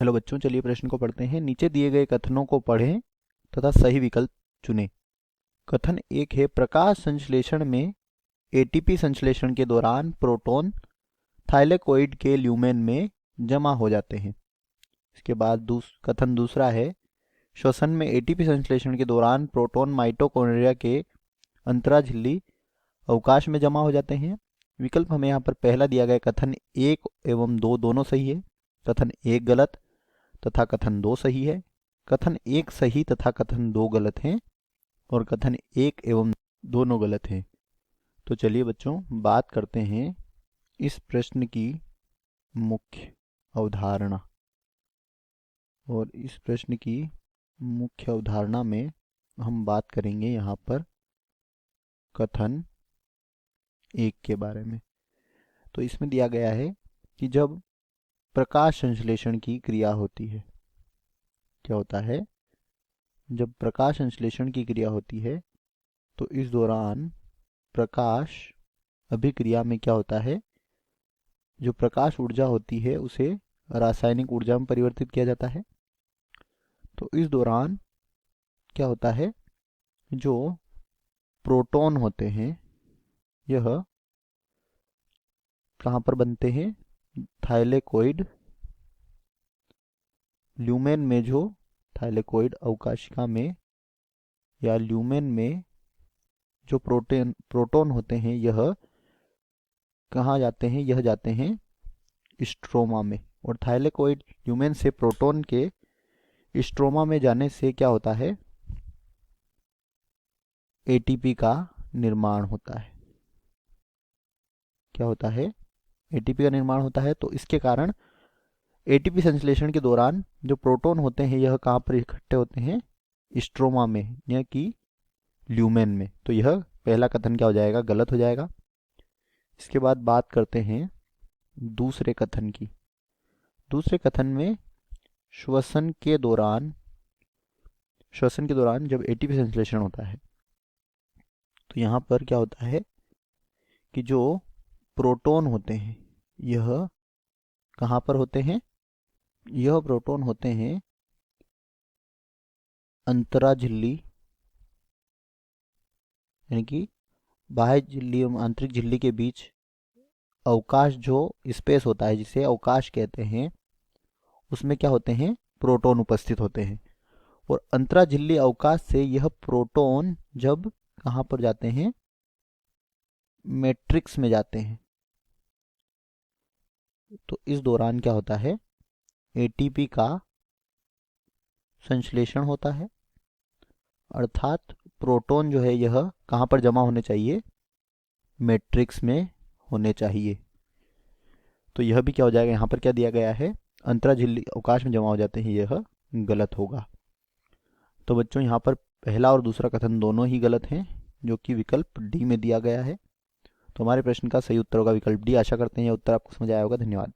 Hello बच्चों, चलिए प्रश्न को पढ़ते हैं। नीचे दिए गए कथनों को पढ़ें तथा सही विकल्प चुनें। कथन एक है, प्रकाश संश्लेषण में एटीपी संश्लेषण के दौरान प्रोटॉन थाइलेकोइड के ल्यूमेन में जमा हो जाते हैं। इसके बाद कथन दूसरा है, श्वसन में एटीपी संश्लेषण के दौरान प्रोटॉन माइटोकॉन्ड्रिया के अंतराझिल्ली अवकाश में जमा हो जाते हैं। विकल्प हमें यहाँ पर पहला दिया गया कथन 1 एवं 2 दोनों सही है, कथन 1 गलत तथा कथन 2 सही है। कथन 1 सही तथा कथन 2 गलत हैं और कथन 1 एवं दोनों गलत हैं। तो चलिए बच्चों बात करते हैं इस प्रश्न की मुख्य अवधारणा। और इस प्रश्न की मुख्य अवधारणा में हम बात करेंगे यहाँ पर कथन 1 के बारे में। तो इसमें दिया गया है कि जब प्रकाश संश्लेषण की क्रिया होती है, क्या होता है, जब प्रकाश संश्लेषण की क्रिया होती है तो इस दौरान प्रकाश अभिक्रिया में क्या होता है, जो प्रकाश ऊर्जा होती है उसे रासायनिक ऊर्जा में परिवर्तित किया जाता है। तो इस दौरान क्या होता है, जो प्रोटॉन होते हैं यह कहाँ पर बनते हैं, थाइलेकोइड ल्यूमेन में, जो थाइलेकोइड अवकाशिका में या ल्यूमेन में जो प्रोटॉन होते हैं यह कहाँ जाते हैं, यह जाते हैं स्ट्रोमा में। और थाइलेकोइड ल्यूमेन से प्रोटॉन के स्ट्रोमा में जाने से क्या होता है, एटीपी का निर्माण होता है। क्या होता है, एटीपी का निर्माण होता है। तो इसके कारण एटीपी संश्लेषण के दौरान जो प्रोटॉन होते हैं यह कहाँ पर इकट्ठे होते हैं, स्ट्रोमा में यानी कि ल्यूमेन में। तो यह पहला कथन क्या हो जाएगा, गलत हो जाएगा। इसके बाद बात करते हैं दूसरे कथन की। दूसरे कथन में श्वसन के दौरान जब एटीपी संश्लेषण होता है तो यहाँ पर क्या होता है कि जो प्रोटॉन होते हैं यह कहाँ पर होते हैं, यह प्रोटॉन होते हैं अंतराझिल्ली यानी कि बाह्य झिल्ली एवं आंतरिक झिल्ली के बीच अवकाश, जो स्पेस होता है जिसे अवकाश कहते हैं, उसमें क्या होते हैं, प्रोटॉन उपस्थित होते हैं। और अंतराझिल्ली अवकाश से यह प्रोटॉन जब कहाँ पर जाते हैं, मैट्रिक्स में जाते हैं। तो इस दौरान क्या होता है, एटीपी का संश्लेषण होता है, अर्थात प्रोटॉन जो है यह कहाँ पर जमा होने चाहिए, मैट्रिक्स में होने चाहिए। तो यह भी क्या हो जाएगा, यहाँ पर क्या दिया गया है, अंतराझिल्ली अवकाश में जमा हो जाते हैं, यह गलत होगा। तो बच्चों यहाँ पर पहला और दूसरा कथन दोनों ही गलत हैं, जो कि विकल्प डी में दिया गया है। तो हमारे प्रश्न का सही उत्तर होगा विकल्प डी। आशा करते हैं यह उत्तर आपको समझ आया होगा। धन्यवाद।